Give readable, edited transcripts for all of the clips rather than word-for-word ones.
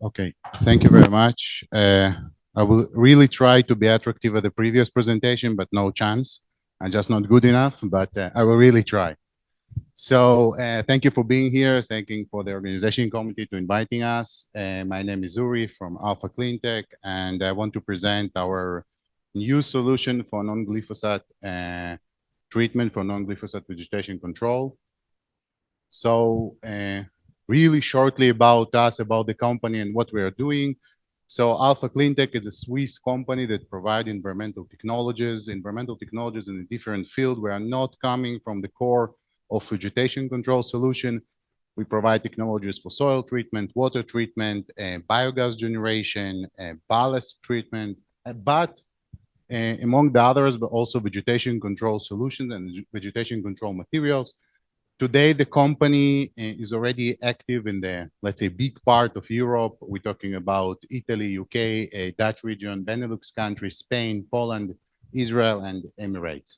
Okay, thank you very much. I will really try to be attractive at the previous presentation, but no chance. I'm just not good enough, but I will really try. So thank you for being here. Thank you for the organization committee to inviting us. My name is Uri from Alpha Cleantech, and I want to present our new solution for non-glyphosate treatment for non-glyphosate vegetation control. So really shortly about us, about the company and what we are doing. So Alpha Cleantech is a Swiss company that provide environmental technologies in a different field. We are not coming from the core of vegetation control solution. We provide technologies for soil treatment, water treatment, biogas generation, ballast treatment, but among the others, but also vegetation control solutions and vegetation control materials. Today, the company is already active in the, let's say, big part of Europe. We're talking about Italy, UK, Dutch region, Benelux countries, Spain, Poland, Israel, and Emirates.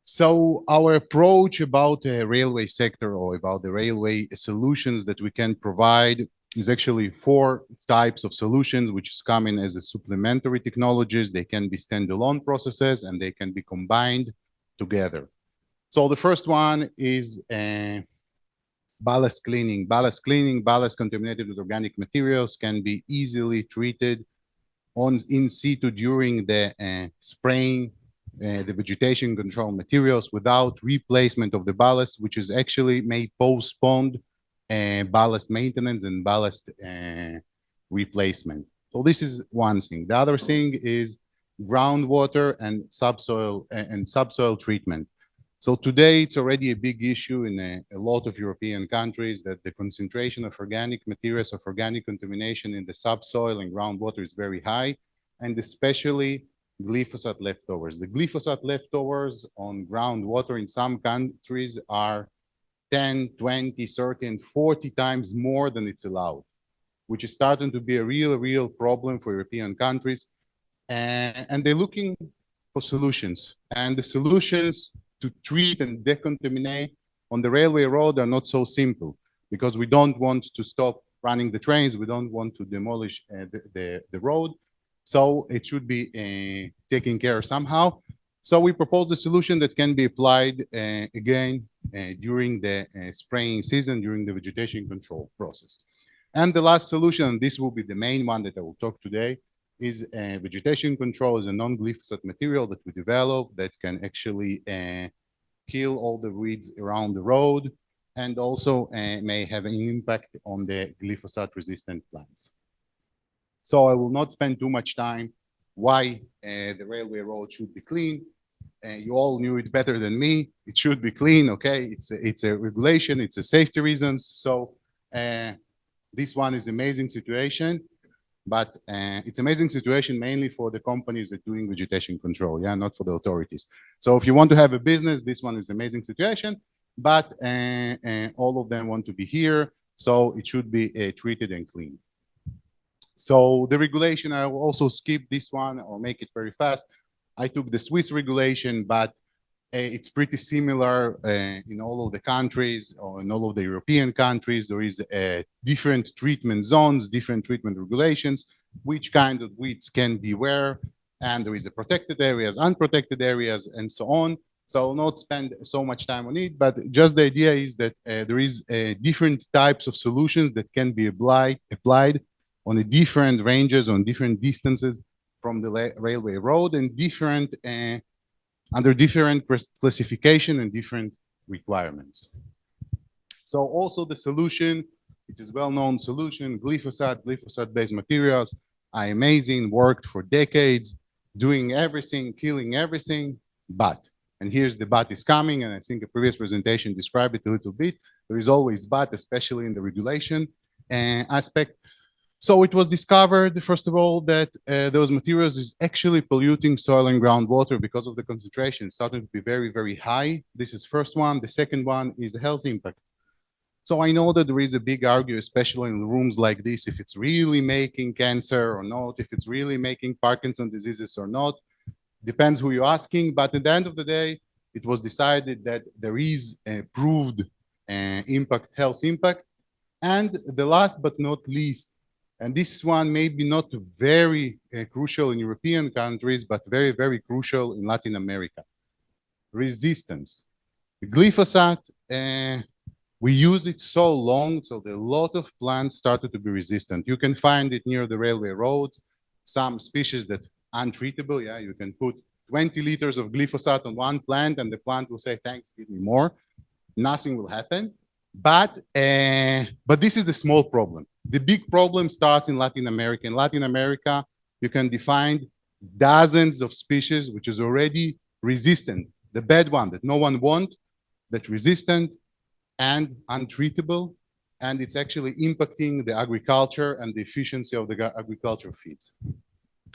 So our approach about the railway sector or about the railway solutions that we can provide is actually 4 types of solutions, which is coming as a supplementary technologies. They can be standalone processes and they can be combined together. So the first one is ballast cleaning. Ballast contaminated with organic materials can be easily treated in situ during the spraying the vegetation control materials without replacement of the ballast, which is actually may postpone ballast maintenance and ballast replacement. So this is one thing. The other thing is groundwater and subsoil treatment. So today, it's already a big issue in a lot of European countries that the concentration of organic materials, of organic contamination in the subsoil and groundwater is very high, and especially glyphosate leftovers. The glyphosate leftovers on groundwater in some countries are 10, 20, 30, and 40 times more than it's allowed, which is starting to be a real problem for European countries. And they're looking for solutions. And the solutions to treat and decontaminate on the railway road are not so simple because we don't want to stop running the trains. We don't want to demolish the road. So it should be taken care of somehow. So we propose a solution that can be applied again during the spraying season, during the vegetation control process. And the last solution, and this will be the main one that I will talk today, is vegetation control is a non-glyphosate material that we develop that can actually kill all the weeds around the road and also may have an impact on the glyphosate-resistant plants. So I will not spend too much time why the railway road should be clean. You all knew it better than me. It should be clean, okay? It's a regulation, it's a safety reasons. So this one is amazing situation. But it's amazing situation mainly for the companies that doing vegetation control, yeah, not for the authorities. So if you want to have a business, this one is amazing situation, but all of them want to be here, so it should be treated and clean. So the regulation, I will also skip this one or make it very fast. I took the Swiss regulation, but it's pretty similar in all of the countries or in all of the European countries. There is different treatment zones, different treatment regulations, which kind of weeds can be where, and there is a protected areas, unprotected areas, and so on. So I'll not spend so much time on it, but just the idea is that there is different types of solutions that can be applied on a different ranges, on different distances from the railway road and different under different classification and different requirements. So also the solution, it is well-known solution, glyphosate-based materials are amazing, worked for decades, doing everything, killing everything, but, and here's the but is coming, and I think a previous presentation described it a little bit, there is always but, especially in the regulation aspect. So it was discovered, first of all, that those materials is actually polluting soil and groundwater because of the concentration starting to be very high. This is first one. The second one is the health impact. So I know that there is a big argue, especially in rooms like this, if it's really making cancer or not, if it's really making Parkinson's diseases or not. Depends who you're asking, but at the end of the day, it was decided that there is a proved health impact. And the last but not least, and this one maybe not very crucial in European countries, but very, very crucial in Latin America, resistance. Glyphosate, we use it so long, so that a lot of plants started to be resistant. You can find it near the railway roads, some species that untreatable, yeah, you can put 20 liters of glyphosate on one plant and the plant will say, thanks, give me more. Nothing will happen. But this is the small problem. The big problem starts in Latin America. In Latin America, you can define dozens of species which is already resistant. The bad one that no one wants, that's resistant and untreatable, and it's actually impacting the agriculture and the efficiency of the agriculture feeds.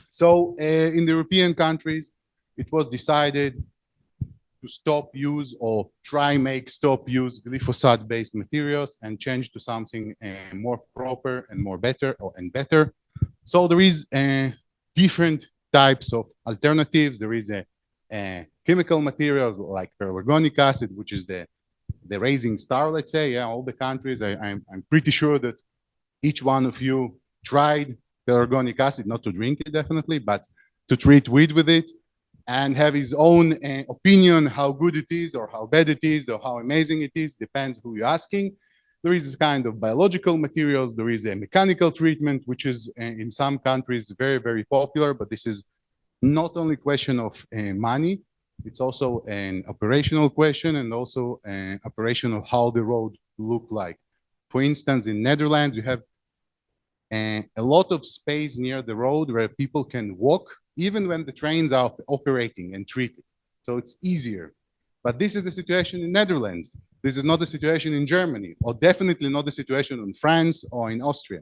So in the European countries, it was decided to stop use or stop use glyphosate-based materials and change to something more proper and more better better. So there is different types of alternatives. There is a chemical materials like pelargonic acid, which is the rising star, let's say. Yeah, all the countries, I'm pretty sure that each one of you tried pelargonic acid, not to drink it definitely, but to treat weed with it, and have his own opinion how good it is or how bad it is or how amazing it is, depends who you're asking. There is this kind of biological materials, there is a mechanical treatment, which is in some countries very, very popular, but this is not only a question of money, it's also an operational question and also an operation of how the road look like. For instance, in Netherlands, you have a lot of space near the road where people can walk even when the trains are operating and treated. So it's easier. But this is the situation in Netherlands. This is not the situation in Germany, or definitely not the situation in France or in Austria.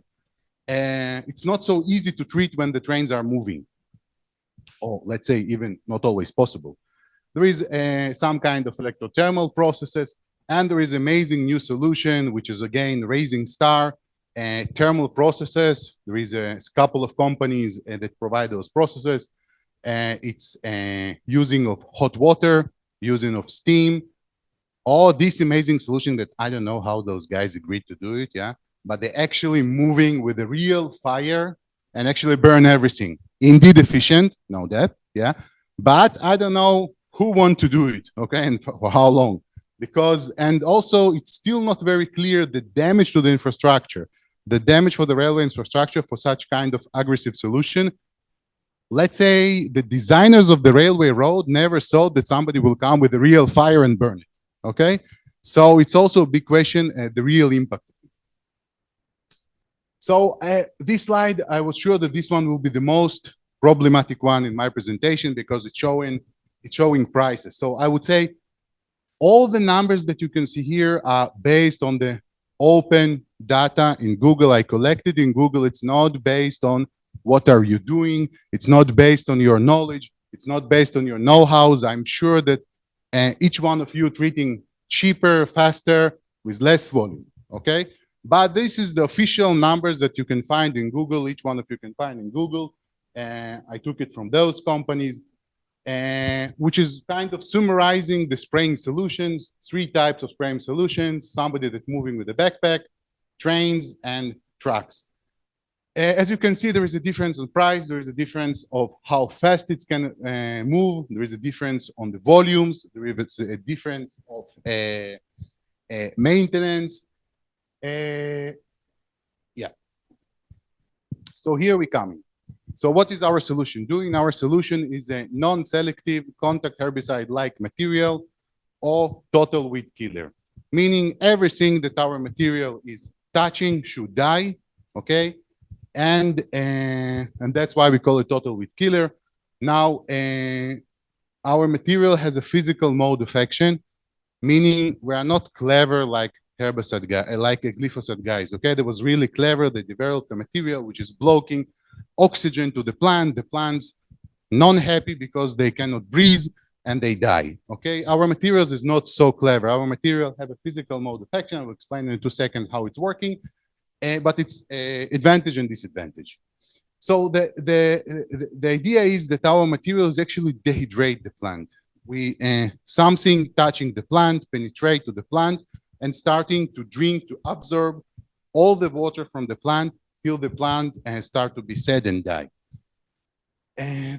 It's not so easy to treat when the trains are moving, or let's say even not always possible. There is some kind of electrothermal processes, and there is amazing new solution, which is again Rising Star, thermal processes. There is a couple of companies that provide those processes. It's using of hot water, using of steam, all this amazing solution that I don't know how those guys agreed to do it, yeah, but they're actually moving with a real fire and actually burn everything. Indeed efficient, no doubt, yeah, but I don't know who want to do it, okay, and for how long, because, and also it's still not very clear the damage to the infrastructure, the damage for the railway infrastructure for such kind of aggressive solution. Let's say the designers of the railway road never thought that somebody will come with a real fire and burn it, okay? So it's also a big question, the real impact. So this slide, I was sure that this one will be the most problematic one in my presentation because it's showing prices. So I would say all the numbers that you can see here are based on the open data in Google. I collected in Google. It's not based on what are you doing. It's not based on your knowledge. It's not based on your know-hows. I'm sure that each one of you treating cheaper, faster, with less volume, okay? But this is the official numbers that you can find in Google. Each one of you can find in Google. I took it from those companies, which is kind of summarizing the spraying solutions, 3 types of spraying solutions, somebody that's moving with a backpack, trains, and trucks. As you can see, there is a difference in price. There is a difference of how fast it can move. There is a difference on the volumes. There is a difference of maintenance. Yeah. So here we come. So what is our solution doing? Our solution is a non-selective contact herbicide-like material or total weed killer, meaning everything that our material is touching should die, okay? And that's why we call it total weed killer. Now, our material has a physical mode of action, meaning we are not clever like herbicide guy, like a glyphosate guys, okay? That was really clever. They developed a material which is blocking oxygen to the plant. The plants non-happy because they cannot breathe and they die, okay? Our materials is not so clever. Our material have a physical mode of action. I will explain in 2 seconds how it's working, but it's advantage and disadvantage. So the idea is that our materials actually dehydrate the plant. We something touching the plant penetrate to the plant and starting to drink, to absorb all the water from the plant till the plant start to be dead and die.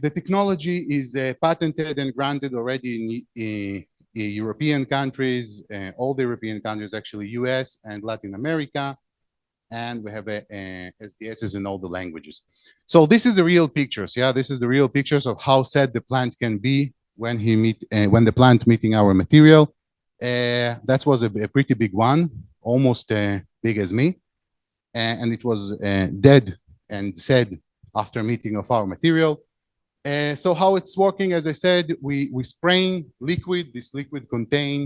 The technology is patented and granted already in European countries, all the European countries, actually US and Latin America, and we have SDSs in all the languages. So this is the real pictures, yeah. This is the real pictures of how sad the plant can be when when the plant meeting our material. That was a pretty big one, almost big as me, and it was dead and sad after meeting of our material. So how it's working, as I said, we spraying liquid. This liquid contain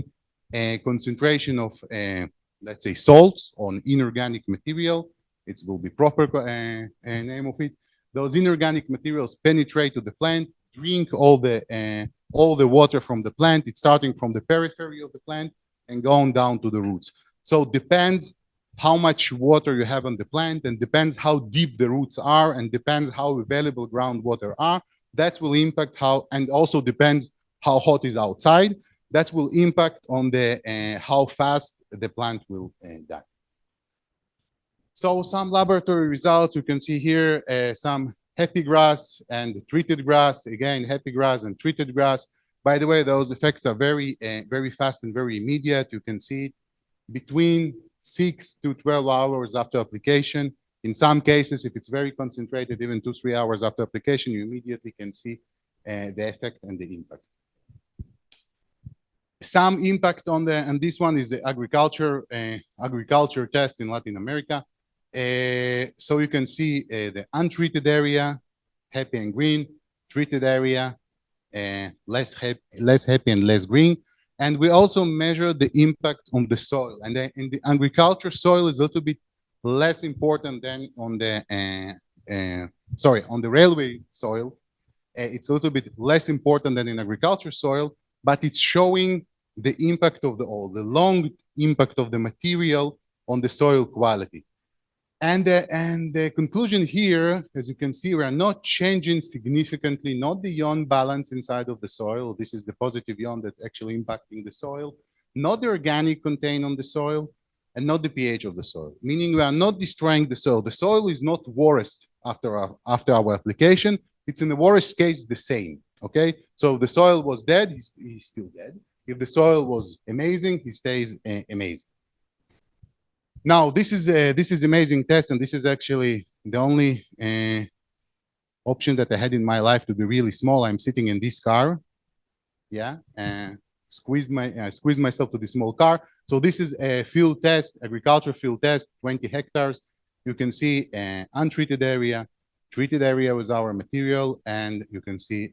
a concentration of, let's say, salts on inorganic material. It will be proper name of it. Those inorganic materials penetrate to the plant, drink all the water from the plant. It's starting from the periphery of the plant and going down to the roots. So it depends how much water you have on the plant, and depends how deep the roots are, and depends how available groundwater are. That will impact how, and also depends how hot is outside. That will impact on the how fast the plant will die. So some laboratory results you can see here, some happy grass and treated grass. Again, happy grass and treated grass. By the way, those effects are very fast and very immediate. You can see it between 6 to 12 hours after application. In some cases, if it's very concentrated, even 2-3 hours after application, you immediately can see the effect and the impact. Some impact on the, and this one is the agriculture test in Latin America. So you can see the untreated area, happy and green, treated area, less happy and less green. And we also measure the impact on the soil. And in the agriculture, soil is a little bit less important than on the, on the railway soil. It's a little bit less important than in agriculture soil, but it's showing the impact of the long impact of the material on the soil quality. And the conclusion here, as you can see, we are not changing significantly, not the ion balance inside of the soil. This is the positive ion that's actually impacting the soil, not the organic content on the soil, and not the pH of the soil, meaning we are not destroying the soil. The soil is not worse after our application. It's in the worst case the same, okay? So if the soil was dead, he's still dead. If the soil was amazing, he stays amazing. Now, this is amazing test, and this is actually the only option that I had in my life to be really small. I'm sitting in this car, yeah, and squeezed myself to this small car. So this is a field test, agriculture field test, 20 hectares. You can see untreated area, treated area with our material, and you can see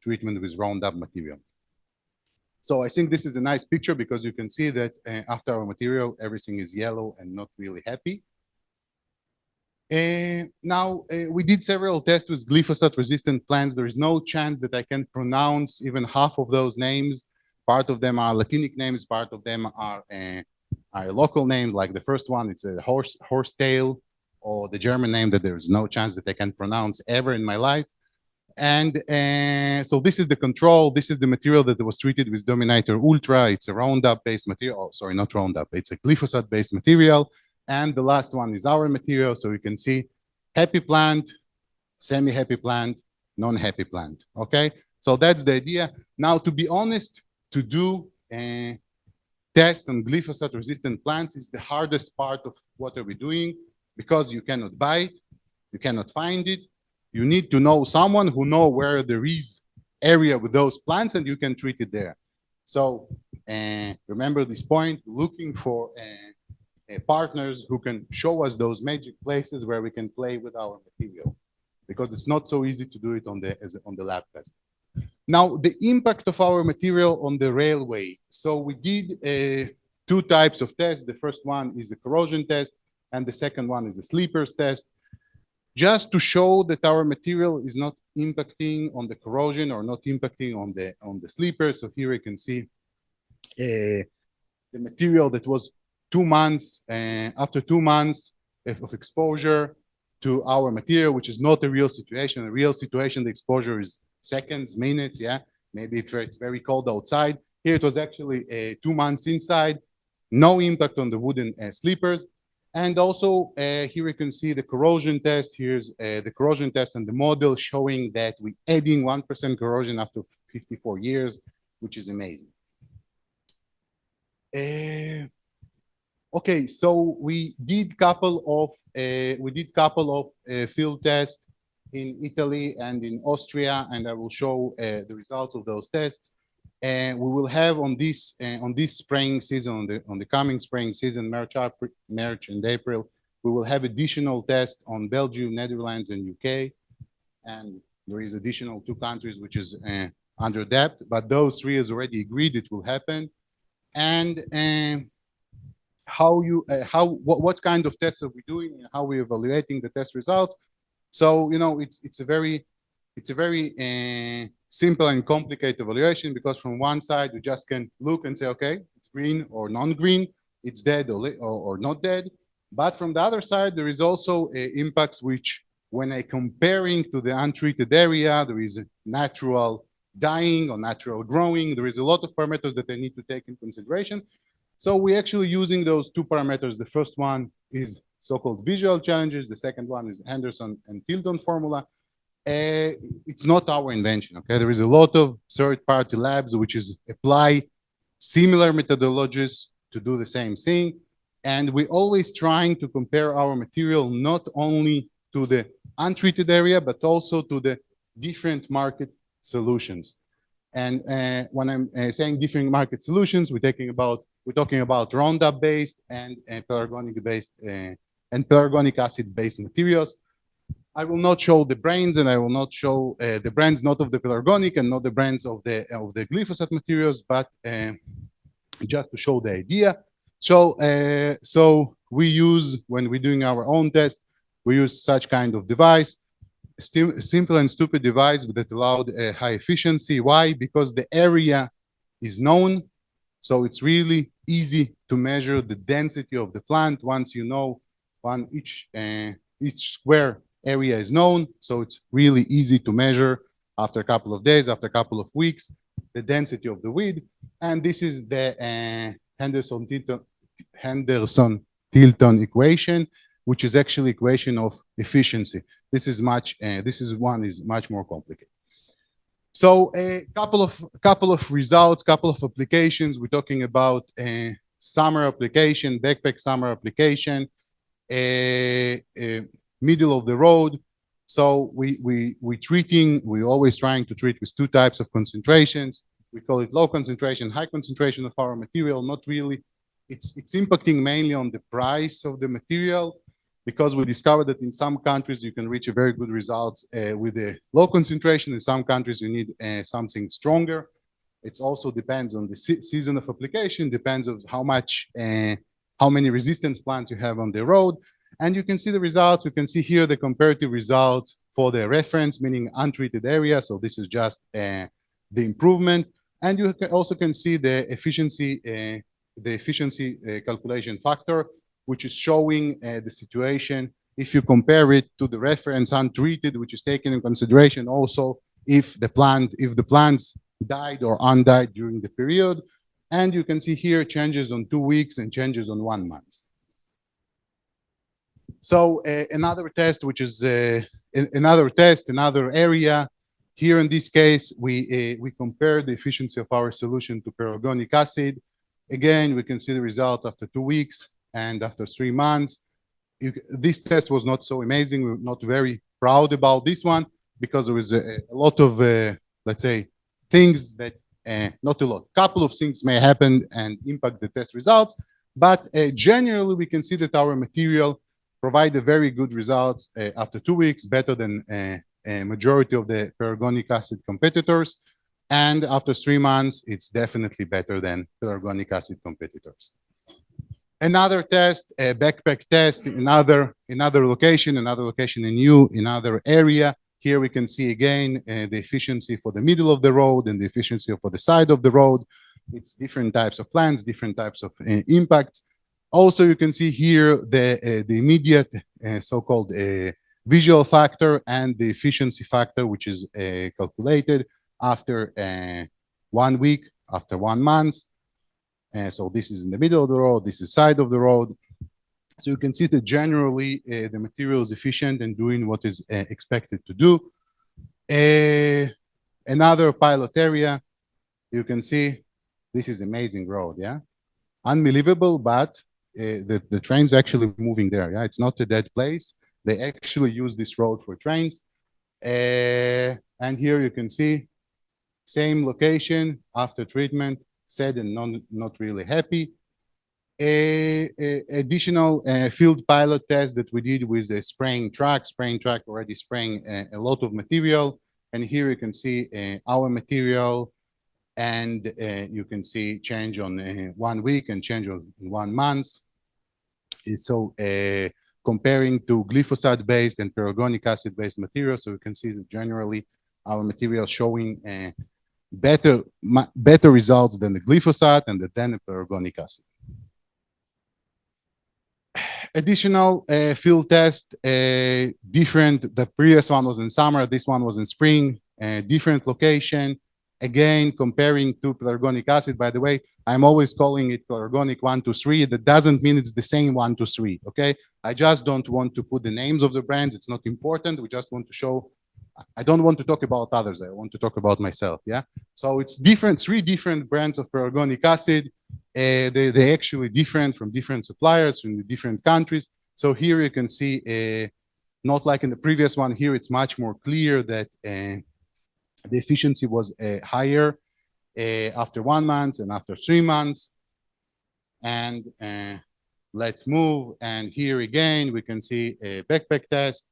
treatment with Roundup material. So I think this is a nice picture because you can see that after our material, everything is yellow and not really happy. Now, we did several tests with glyphosate-resistant plants. There is no chance that I can pronounce even half of those names. Part of them are Latinic names, part of them are local names, like the first one, it's a horsetail, or the German name that there is no chance that I can pronounce ever in my life. And so this is the control. This is the material that was treated with Dominator Ultra. It's a Roundup-based material. Oh, sorry, not Roundup. It's a glyphosate-based material. And the last one is our material. So you can see happy plant, semi-happy plant, non-happy plant. Okay? So that's the idea. Now, to be honest, to do a test on glyphosate-resistant plants is the hardest part of what are we doing, because you cannot buy it, you cannot find it. You need to know someone who knows where there is area with those plants, and you can treat it there. So remember this point, looking for partners who can show us those magic places where we can play with our material, because it's not so easy to do it on the lab test. Now, the impact of our material on the railway. So we did 2 types of tests. The first one is a corrosion test, and the second one is a sleepers test, just to show that our material is not impacting on the corrosion or not impacting on the sleeper. So here you can see the material that was 2 months, after 2 months of exposure to our material, which is not a real situation. A real situation, the exposure is seconds, minutes, yeah, maybe if it's very cold outside. Here it was actually 2 months inside, no impact on the wooden sleepers. And also here you can see the corrosion test. Here's the corrosion test and the model showing that we're adding 1% corrosion after 54 years, which is amazing. Okay, so we did couple of field tests in Italy and in Austria, and I will show the results of those tests. And we will have on this spring season, on the coming spring season, March and April, we will have additional tests on Belgium, Netherlands, and UK, and there is additional 2 countries which is under depth, but those 3 is already agreed it will happen. And what kind of tests are we doing and how we're evaluating the test results. So, you know, it's a very simple and complicated evaluation, because from one side you just can look and say, okay, it's green or non-green, it's dead or not dead. But from the other side, there is also impacts which, when I comparing to the untreated area, there is a natural dying or natural growing. There is a lot of parameters that I need to take in consideration. So we're actually using those 2 parameters. The first one is so-called visual challenges. The second one is Henderson and Tilton formula. It's not our invention, okay? There is a lot of third-party labs which is apply similar methodologies to do the same thing. And we're always trying to compare our material not only to the untreated area, but also to the different market solutions. And when I'm saying different market solutions, we're talking about Roundup-based and pelargonic-based and pelargonic acid-based materials. I will not show the brands, and I will not show the brands not of the pelargonic and not the brands of the glyphosate materials, but just to show the idea. So we use, when we're doing our own test, we use such kind of device, simple and stupid device that allowed high efficiency. Why? Because the area is known, so it's really easy to measure the density of the plant. Once you know, each square area is known, so it's really easy to measure after a couple of days, after a couple of weeks, the density of the weed. And this is the Henderson-Tilton equation, which is actually equation of efficiency. This is much more complicated. So a couple of results, couple of applications. We're talking about summer application, backpack summer application, middle of the road. So we always trying to treat with 2 types of concentrations. We call it low concentration, high concentration of our material. Not really. It's impacting mainly on the price of the material, because we discovered that in some countries you can reach a very good results with a low concentration. In some countries you need something stronger. It also depends on the season of application, depends on how many resistance plants you have on the road. And you can see the results. You can see here the comparative results for the reference, meaning untreated area. So this is just the improvement. And you also can see the efficiency calculation factor, which is showing the situation if you compare it to the reference untreated, which is taken in consideration also if the plants died or undied during the period. And you can see here changes on 2 weeks and changes on 1 month. So another test, which is another area. Here in this case, we compare the efficiency of our solution to pelargonic acid. Again, we can see the results after 2 weeks and after 3 months. This test was not so amazing. We're not very proud about this one, because there was a lot of, let's say, things that, not a lot, couple of things may happen and impact the test results. But generally, we can see that our material provide a very good results after 2 weeks, better than a majority of the pelargonic acid competitors. And after 3 months, it's definitely better than pelargonic acid competitors. Another test, a backpack test, another location in another area. Here we can see again the efficiency for the middle of the road and the efficiency for the side of the road. It's different types of plants, different types of impacts. Also, you can see here the immediate so-called visual factor and the efficiency factor, which is calculated after 1 week, after 1 month. So this is in the middle of the road, this is side of the road. So you can see that generally the material is efficient and doing what is expected to do. Another pilot area, you can see this is amazing road, yeah? Unbelievable, but the train's actually moving there, yeah? It's not a dead place. They actually use this road for trains. And here you can see same location after treatment, sad and not really happy. Additional field pilot test that we did with the spraying truck already spraying a lot of material. And here you can see our material, and you can see change on 1 week and change on 1 month. So comparing to glyphosate based and perogonic acid based material, so you can see that generally our material showing better results than the glyphosate and then the perogonic acid. Additional field test, different. The previous one was in summer, this one was in spring, different location. Again, comparing to pelargonic acid. By the way, I'm always calling it pelargonic 1, 2, 3. That doesn't mean it's the same 1, 2, 3. Okay, I just don't want to put the names of the brands. It's not important. We just want to show. I don't want to talk about others. I want to talk about myself. Yeah. So it's different. 3 different brands of pelargonic acid. They actually different from different suppliers from the different countries. So here you can see, not like in the previous one. Here it's much more clear that the efficiency was higher after 1 month and after 3 months. And let's move. And here again we can see a backpack test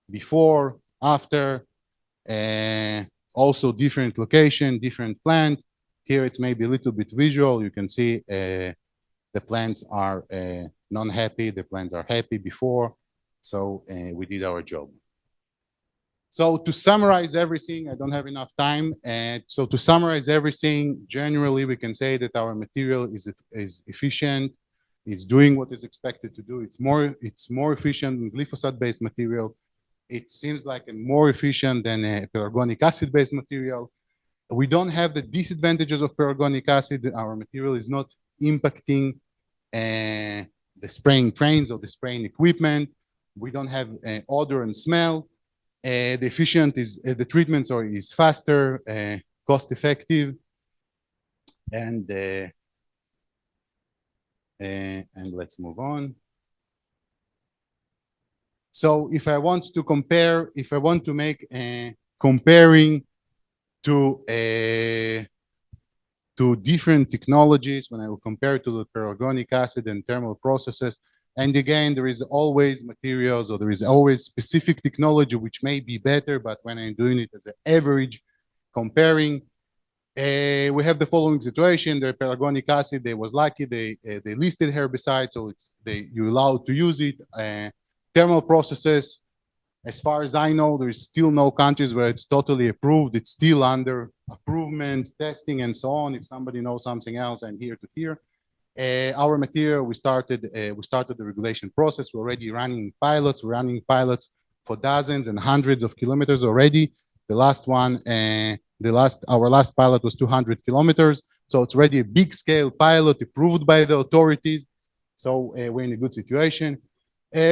before, after, also different location, different plant. Here it's maybe a little bit visual. You can see the plants are non-happy, the plants are happy before. So we did our job. So to summarize everything, I don't have enough time. So to summarize everything, generally we can say that our material is efficient. It's doing what is expected to do. It's more efficient than glyphosate-based material. It seems like a more efficient than a pelargonic acid-based material. We don't have the disadvantages of pelargonic acid. Our material is not impacting the spraying trains or the spraying equipment. We don't have odor and smell. The efficient is the treatments is faster, cost effective, and let's move on. So if I want to compare, if I want to make comparing to different technologies, when I will compare to the pelargonic acid and thermal processes, and again, there is always materials or there is always specific technology which may be better, but when I'm doing it as an average comparing, we have the following situation. The pelargonic acid, they was lucky, they listed herbicide, so you're allowed to use it. Thermal processes, as far as I know, there is still no countries where it's totally approved. It's still under approvement, testing, and so on. If somebody knows something else, I'm here to hear. Our material, we started the regulation process. We're already running pilots. We're running pilots for dozens and hundreds of kilometers already. The last one, our last pilot was 200 kilometers. So it's already a big scale pilot approved by the authorities. So we're in a good situation.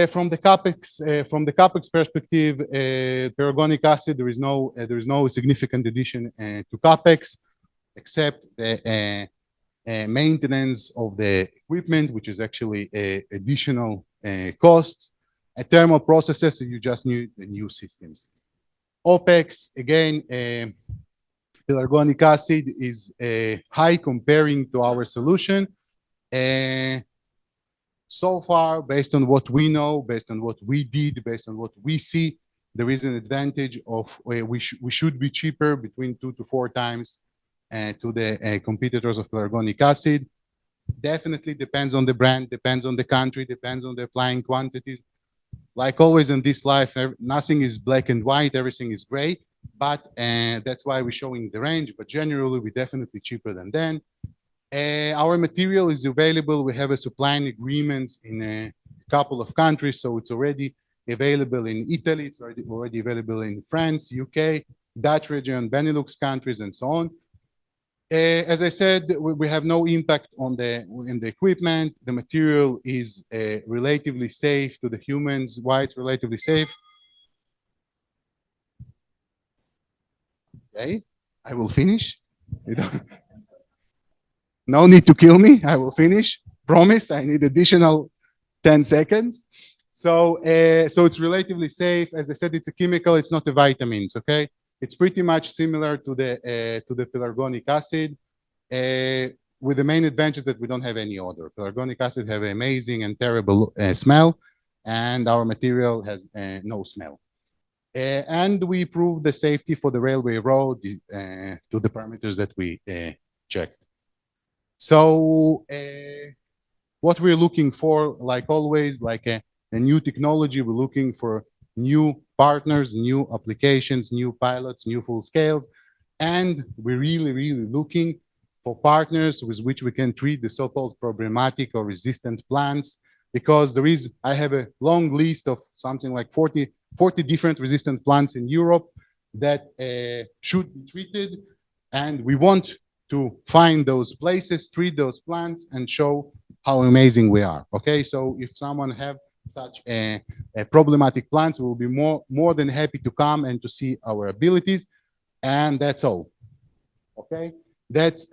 From the capex perspective, pelargonic acid, there is no significant addition to capex, except the maintenance of the equipment, which is actually additional costs. Thermal processes, so you just need the new systems. OPEX, again, pelargonic acid is high comparing to our solution. So far, based on what we know, based on what we did, based on what we see, there is an advantage of we should be cheaper between 2 to 4 times to the competitors of pelargonic acid. Definitely depends on the brand, depends on the country, depends on the applying quantities. Like always in this life, nothing is black and white, everything is gray, but that's why we're showing the range, but generally we're definitely cheaper than them. Our material is available. We have a supplying agreements in a couple of countries, so it's already available in Italy. It's already available in France, UK, Dutch region, Benelux countries, and so on. As I said, we have no impact on in the equipment. The material is relatively safe to the humans. Why it's relatively safe? Okay, I will finish. No need to kill me. I will finish. Promise. I need additional 10 seconds. So it's relatively safe. As I said, it's a chemical. It's not a vitamins. Okay, it's pretty much similar to the pelargonic acid, with the main advantage that we don't have any odor. Pelargonic acid have an amazing and terrible smell, and our material has no smell. And we prove the safety for the railway road to the parameters that we checked. So what we're looking for, like always, like a new technology, we're looking for new partners, new applications, new pilots, new full scales. And we're really, really looking for partners with which we can treat the so-called problematic or resistant plants, because I have a long list of something like 40 different resistant plants in Europe that should be treated. And we want to find those places, treat those plants, and show how amazing we are. Okay, so if someone have such a problematic plants, we will be more than happy to come and to see our abilities. And that's all. Okay, that's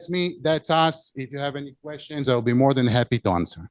me. That's us. If you have any questions, I'll be more than happy to answer.